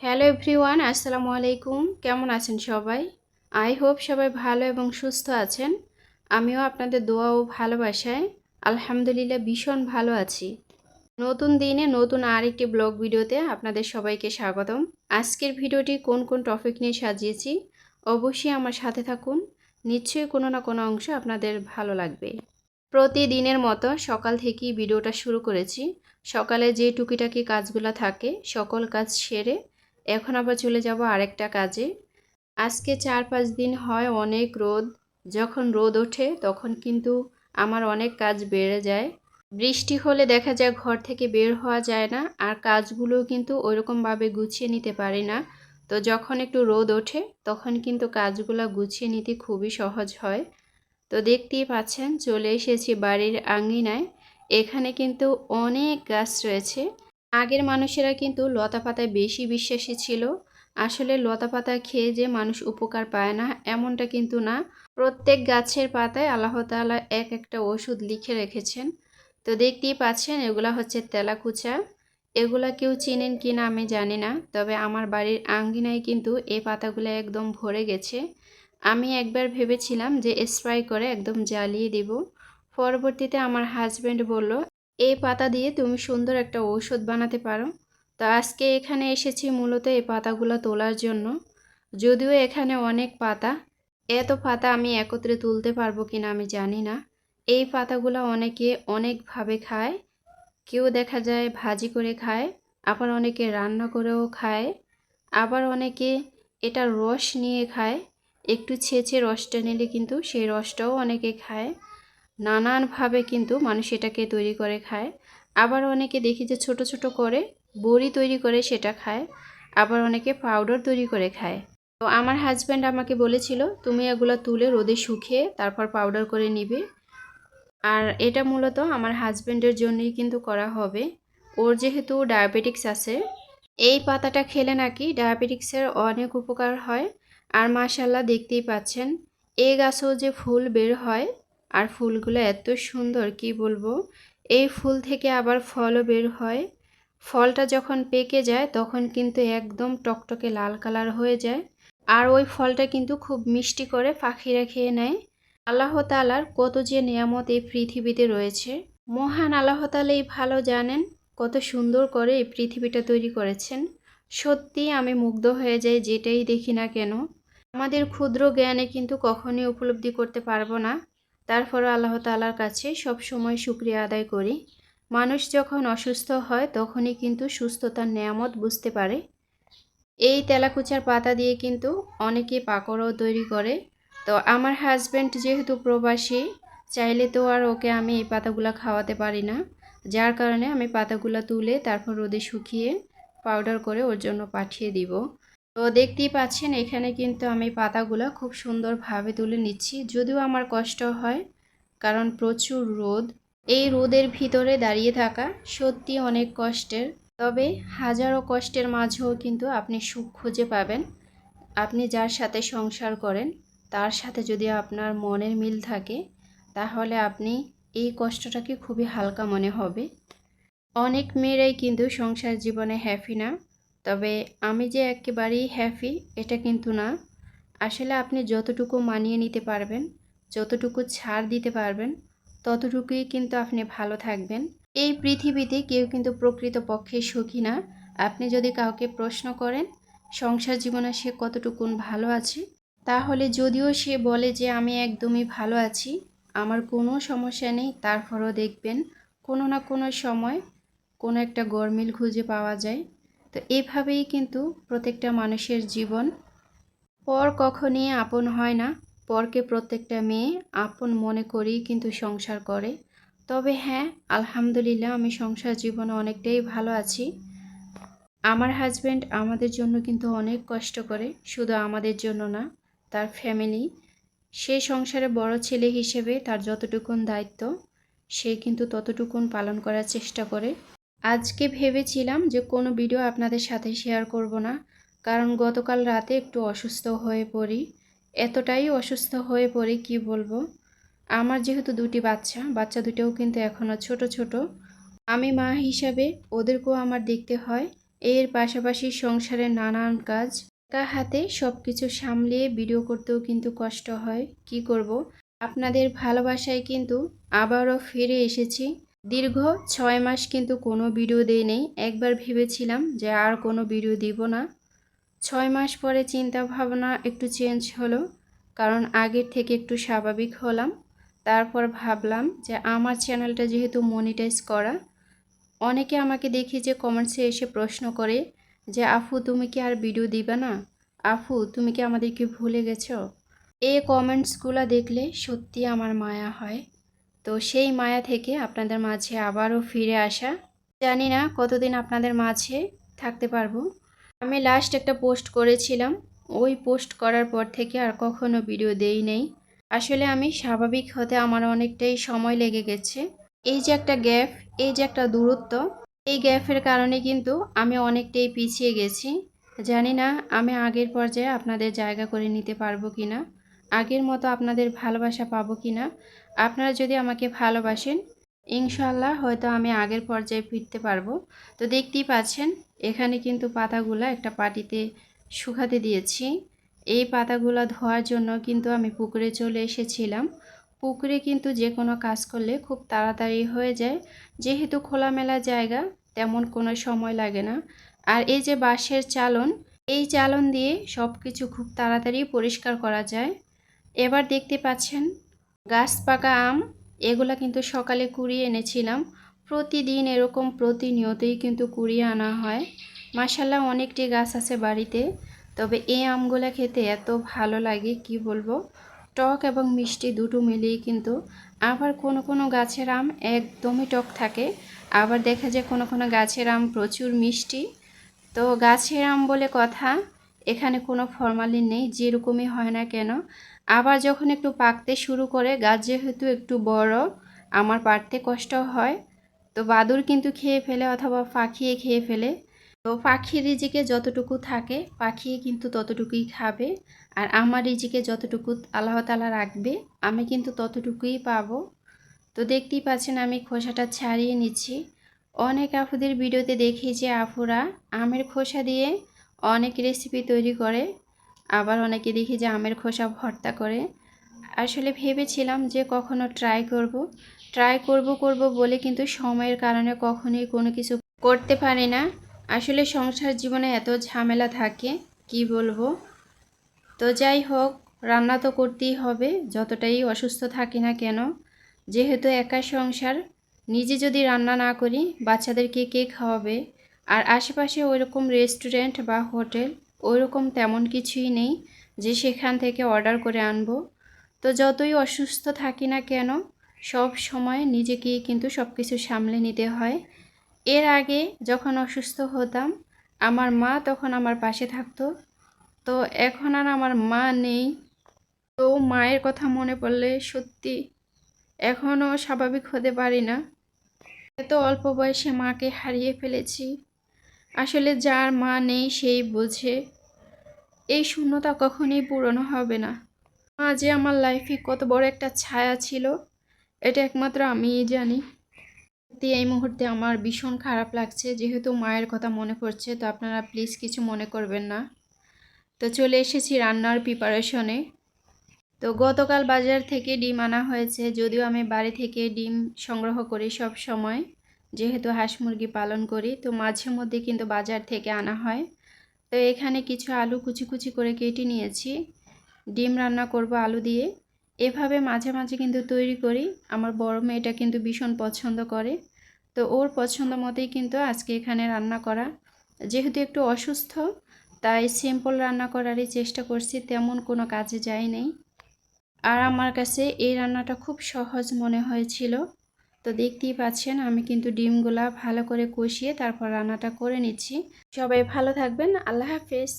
Hello everyone, আসসালামু আলাইকুম। কেমন আছেন সবাই? আই হোপ সবাই ভালো এবং সুস্থ আছেন। আমিও আপনাদের দোয়া ও ভালোবাসায় আলহামদুলিল্লাহ ভীষণ ভালো আছি। নতুন দিনে নতুন আরেকটি ব্লগ ভিডিওতে আপনাদের সবাইকে স্বাগতম। আজকের ভিডিওটি কোন কোন টপিক নিয়ে সাজিয়েছি অবশ্যই আমার সাথে থাকুন। নিশ্চয়ই কোনো না কোনো অংশ আপনাদের ভালো লাগবে। প্রতিদিনের মতো সকাল থেকেই ভিডিওটা শুরু করেছি। সকালে যে টুকিটাকি কাজগুলো থাকে সকল কাজ সেরে এখন আবার চলে যাব আরেকটা কাজে। আজকে 4-5 দিন হয় অনেক রোদ। যখন রোদ ওঠে তখন কিন্তু আমার অনেক কাজ বেড়ে যায়। বৃষ্টি হলে দেখা যায় ঘর থেকে বের হওয়া যায় না, আর কাজগুলোও কিন্তু ওইরকমভাবে গুছিয়ে নিতে পারি না। তো যখন একটু রোদ ওঠে তখন কিন্তু কাজগুলো গুছিয়ে নিতে খুবই সহজ হয়। তো দেখতেই পাচ্ছেন চলে এসেছি বাড়ির আঙিনায়। এখানে কিন্তু অনেক গাছ রয়েছে। আগের মানুষেরা কিন্তু লতা পাতায় বেশি বিশ্বাসী ছিল। আসলে লতা পাতা খেয়ে যে মানুষ উপকার পায় না এমনটা কিন্তু না। প্রত্যেক গাছের পাতায় আল্লাহ তাআলা এক একটা ওষুধ লিখে রেখেছেন। তো দেখতেই পাচ্ছেন এগুলা হচ্ছে তেলাকুচা। এগুলা কেউ চিনেন কিনা আমি জানি না, তবে আমার বাড়ির আঙ্গিনায় কিন্তু এই পাতাগুলো একদম ভরে গেছে। আমি একবার ভেবেছিলাম যে স্প্রে করে একদম জ্বালিয়ে দিব। পরবর্তীতে আমার হাজব্যান্ড বলল, এই পাতা দিয়ে তুমি সুন্দর একটা ঔষধ বানাতে পারো। তো আজকে এখানে এসেছি মূলত এই পাতাগুলো তোলার জন্য। যদিও এখানে অনেক পাতা, এত পাতা আমি একত্রে তুলতে পারবো কিনা আমি জানি না। এই পাতাগুলো অনেকে অনেকভাবে খায়। কেউ দেখা যায় ভাজি করে খায়, আবার অনেকে রান্না করেও খায়, আবার অনেকে এটার রস নিয়ে খায়। একটু ছেঁচে রসটা নিলে কিন্তু সেই রসটাও অনেকে খায়। নানানভাবে কিন্তু মানুষ এটাকে তৈরি করে খায়। আবার অনেকে দেখি যে ছোট ছোট করে বড়ি তৈরি করে সেটা খায়। আবার অনেকে পাউডার তৈরি করে খায়। তো আমার হাজব্যান্ড আমাকে বলেছিল তুমি এগুলো তুলে রোদে শুকিয়ে তারপর পাউডার করে নিবে। আর এটা মূলত আমার হাজব্যান্ডের জন্যই কিন্তু করা হবে। ওর যেহেতু ডায়াবেটিক্স আছে, এই পাতাটা খেলে নাকি ডায়াবেটিক্সের অনেক উপকার হয়। আর মাশাআল্লাহ দেখতেই পাচ্ছেন এই গাছেও যে ফুল বের হয়, আর ফুলগুলো এত সুন্দর কি বলবো। এই ফুল থেকে আবার ফলও বের হয়। ফলটা যখন পেকে যায় তখন কিন্তু একদম টকটকে লাল কালার হয়ে যায়। আর ওই ফলটা কিন্তু খুব মিষ্টি করে পাখিরা খেয়ে নেয়। আল্লাহ তাআলার কত যে নিয়ামত এই পৃথিবীতে রয়েছে, মহান আল্লাহ তাআলাই ভালো জানেন কত সুন্দর করে এই পৃথিবীটা তৈরি করেছেন। সত্যি আমি মুগ্ধ হয়ে যাই যেটাই দেখি না কেন। আমাদের ক্ষুদ্র জ্ঞানে কিন্তু কখনোই উপলব্ধি করতে পারবো না। তারপরও আল্লাহ তাআলার কাছে সব সময় শুকরিয়া আদায় করি। মানুষ যখন অসুস্থ হয় তখনই কিন্তু সুস্থতার নিয়ামত বুঝতে পারে। এই তেলাকুচার পাতা দিয়ে কিন্তু অনেকে পাকোড়াও তৈরি করে। তো আমার হাজব্যান্ড যেহেতু প্রবাসী, চাইলে তো আর ওকে আমি এই পাতাগুলো খাওয়াতে পারি না। যার কারণে আমি পাতাগুলো তুলে তারপর রোদে শুকিয়ে পাউডার করে ওর জন্য পাঠিয়ে দিব। তো দেখতেই পাচ্ছেন এখানে কিন্তু আমি পাতাগুলো খুব সুন্দরভাবে তুলে নিচ্ছি। যদিও আমার কষ্ট হয়, কারণ প্রচুর রোদ। এই রোদের ভিতরে দাঁড়িয়ে থাকা সত্যি অনেক কষ্টের। তবে হাজারো কষ্টের মাঝেও কিন্তু আপনি সুখ খুঁজে পাবেন। আপনি যার সাথে সংসার করেন তার সাথে যদি আপনার মনের মিল থাকে তাহলে আপনি এই কষ্টটাকে খুবই হালকা মনে হবে। অনেক মেয়েরাই কিন্তু সংসার জীবনে হ্যাপি না, তবে আমি যে একেবারেই হ্যাপি এটা কিন্তু না। আসলে আপনি যতটুকু মানিয়ে নিতে পারবেন, যতটুকু ছাড় দিতে পারবেন, ততটুকুই কিন্তু আপনি ভালো থাকবেন। এই পৃথিবীতে কেউ কিন্তু প্রকৃতপক্ষে সুখী না। আপনি যদি কাউকে প্রশ্ন করেন সংসার জীবনে সে কতটুকুন ভালো আছে, তাহলে যদিও সে বলে যে আমি একদমই ভালো আছি, আমার কোনো সমস্যা নেই, তারপরও দেখবেন কোনো না কোনো সময় কোনো একটা গরমিল খুঁজে পাওয়া যায়। তো এভাবেই কিন্তু প্রত্যেকটা মানুষের জীবন। পর কখনই আপন হয় না। পরকে প্রত্যেকটা মেয়ে আপন মনে করেই কিন্তু সংসার করে। তবে হ্যাঁ, আলহামদুলিল্লাহ আমি সংসার জীবনে অনেকটাই ভালো আছি। আমার হাজব্যান্ড আমাদের জন্য কিন্তু অনেক কষ্ট করে, শুধু আমাদের জন্য না, তার ফ্যামিলি। সে সংসারে বড় ছেলে হিসেবে তার যতটুকুন দায়িত্ব সে কিন্তু ততটুকুন পালন করার চেষ্টা করে। আজকে ভেবেছিলাম যে কোনো ভিডিও আপনাদের সাথে শেয়ার করব না, কারণ গতকাল রাতে একটু অসুস্থ হয়ে পড়ি। এতটাই অসুস্থ হয়ে পড়ি কি বলবো। আমার যেহেতু দুটি বাচ্চা, বাচ্চা দুটোও কিন্তু এখনও ছোট ছোট। আমি মা হিসাবে ওদেরকেও আমার দেখতে হয়। এর পাশাপাশি সংসারের নানান কাজ, একা হাতে সব কিছু সামলিয়ে ভিডিও করতেও কিন্তু কষ্ট হয়। কি করব, আপনাদের ভালোবাসায় কিন্তু আবারও ফিরে এসেছি। দীর্ঘ 6 মাস কিন্তু কোনো ভিডিও দেই নেই। একবার ভেবেছিলাম যে আর কোনো ভিডিও দিব না। 6 মাস পরে চিন্তা ভাবনা একটু চেঞ্জ হলো, কারণ আগের থেকে একটু স্বাভাবিক হলাম। তারপর ভাবলাম যে আমার চ্যানেলটা যেহেতু মনিটাইজ করা, অনেকে আমাকে দেখি যে কমেন্টসে এসে প্রশ্ন করে যে আফু তুমি কি আর ভিডিও দিবা না, আফু তুমি কি আমাদেরকে ভুলে গেছো। এই কমেন্টসগুলো দেখলে সত্যি আমার মায়া হয়। তো সেই মায়া থেকে আপনাদের মাঝে আবারও ফিরে আসা। জানি না কতদিন আপনাদের মাঝে থাকতে পারবো। আমি লাস্ট একটা পোস্ট করেছিলাম, ওই পোস্ট করার পর থেকে আর কখনো ভিডিও দেই নেই। আসলে আমি স্বাভাবিক হতে আমার অনেকটাই সময় লেগে গেছে। এই যে একটা গ্যাপ, এই যে একটা দূরত্ব, এই গ্যাপের কারণে কিন্তু আমি অনেকটাই পিছিয়ে গেছি। জানি না আমি আগের পর্যায়ে আপনাদের জায়গা করে নিতে পারবো কিনা, আগের মতো আপনাদের ভালোবাসা পাবো কিনা। আপনারা যদি আমাকে ভালোবাসেন, ইনশাল্লাহ হয়তো আমি আগের পর্যায়ে ফিরতে পারবো। তো দেখতেই পাচ্ছেন এখানে কিন্তু পাতাগুলো একটা পাটিতে শুকাতে দিয়েছি। এই পাতাগুলো ধোয়ার জন্য কিন্তু আমি পুকুরে চলে এসেছিলাম। পুকুরে কিন্তু যে কোনো কাজ করলে খুব তাড়াতাড়ি হয়ে যায়, যেহেতু খোলামেলা জায়গা, তেমন কোনো সময় লাগে না। আর এই যে বাঁশের চালন, এই চালন দিয়ে সব কিছু খুব তাড়াতাড়ি পরিষ্কার করা যায়। এবার দেখতে পাচ্ছেন গাছ পাকা আম, এগুলা কিন্তু সকালে কুড়িয়ে এনেছিলাম। প্রতিদিন এরকম প্রতিনিয়তই কিন্তু কুড়িয়ে আনা হয়। মাশাল্লাহ অনেকটি গাছ আছে বাড়িতে, তবে এই আমগুলা খেতে এত ভালো লাগে কি বলবো, টক এবং মিষ্টি দুটো মিলিয়ে কিন্তু। আবার কোনো কোনো গাছের আম একদমই টক থাকে, আবার দেখা যায় কোনো কোনো গাছের আম প্রচুর মিষ্টি। তো গাছের আম বলে কথা, এখানে কোনো ফরমালিন নেই, যেরকমই হয় না কেন। আবার যখন একটু পাকতে শুরু করে, গাছ যেহেতু একটু বড়, আমার পাড়তে কষ্ট হয়, তো বাদুড় কিন্তু খেয়ে ফেলে অথবা পাখিয়ে খেয়ে ফেলে। তো পাখির রিজিকে যতটুকু থাকে পাখি কিন্তু ততটুকুই খাবে, আর আমার রিজিকে যতটুকু আল্লাহ তাআলা রাখবে আমি কিন্তু ততটুকুই পাবো। তো দেখতেই পাচ্ছেন আমি খোসাটা ছাড়িয়ে নিচ্ছি। অনেক আপুদের ভিডিওতে দেখি যে আপুরা আমের খোসা দিয়ে অনেক রেসিপি তৈরি করে, আবার অনেকে দেখি যে আমের খোসা ভর্তা করে। আসলে ভেবেছিলাম যে কখনো ট্রাই করব বলে কিন্তু সময়ের কারণে কখনোই কোনো কিছু করতে পারি না। আসলে সংসার জীবনে এত ঝামেলা থাকে, কি বলবো। তো যাই হোক, রান্না তো করতেই হবে যতটাই অসুস্থ থাকি না কেন, যেহেতু একা সংসার। নিজে যদি রান্না না করি বাচ্চাদেরকে কে খাওয়াবে। আর আশেপাশে ওইরকম রেস্টুরেন্ট বা হোটেল ওইরকম তেমন কিছুই নেই যে সেখান থেকে অর্ডার করে আনবো। তো যতই অসুস্থ থাকি না কেন, সব সময় নিজেকেই কিন্তু সব কিছু সামলে নিতে হয়। এর আগে যখন অসুস্থ হতাম, আমার মা তখন আমার পাশে থাকতো। তো এখন আর আমার মা নেই। তো মায়ের কথা মনে পড়লে সত্যি এখনও স্বাভাবিক হতে পারি না। এত অল্প বয়সে মাকে হারিয়ে ফেলেছি। আসলে যার মা নেই সেই বোঝে এই শূন্যতা কখনোই পূরণ হবে না। মা যে আমার লাইফে কত বড় একটা ছায়া ছিল, এটা একমাত্র আমিই জানি। এই মুহূর্তে আমার ভীষণ খারাপ লাগছে, যেহেতু মায়ের কথা মনে পড়ছে। তো আপনারা প্লিজ কিছু মনে করবেন না। তো চলে এসেছি রান্নার প্রিপারেশনে। তো গতকাল বাজার থেকে ডিম আনা হয়েছে, যদিও আমি বাড়ি থেকে ডিম সংগ্রহ করি সব সময়, যেহেতু হাঁস মুরগি পালন করি। তো মাঝে মধ্যে কিন্তু বাজার থেকে আনা হয়। তো এখানে কিছু আলু কুচি কুচি করে কেটে নিয়েছি, ডিম রান্না করব আলু দিয়ে। এভাবে মাঝে মাঝে কিন্তু তৈরি করি। আমার বড় মেয়েটা কিন্তু ভীষণ পছন্দ করে, তো ওর পছন্দ মতোই কিন্তু আজকে এখানে রান্না করা। যেহেতু একটু অসুস্থ, তাই সিম্পল রান্না করারই চেষ্টা করছি, তেমন কোনো কাজে যাই নাই। আর আমার কাছে এই রান্নাটা খুব সহজ মনে হয়েছিল। তো দেখতেই পাচ্ছেন আমি কিন্তু ডিমগুলা ভালো করে কষিয়ে তারপর রান্নাটা করে নিচ্ছি। সবাই ভালো থাকবেন, আল্লাহ হাফেজ।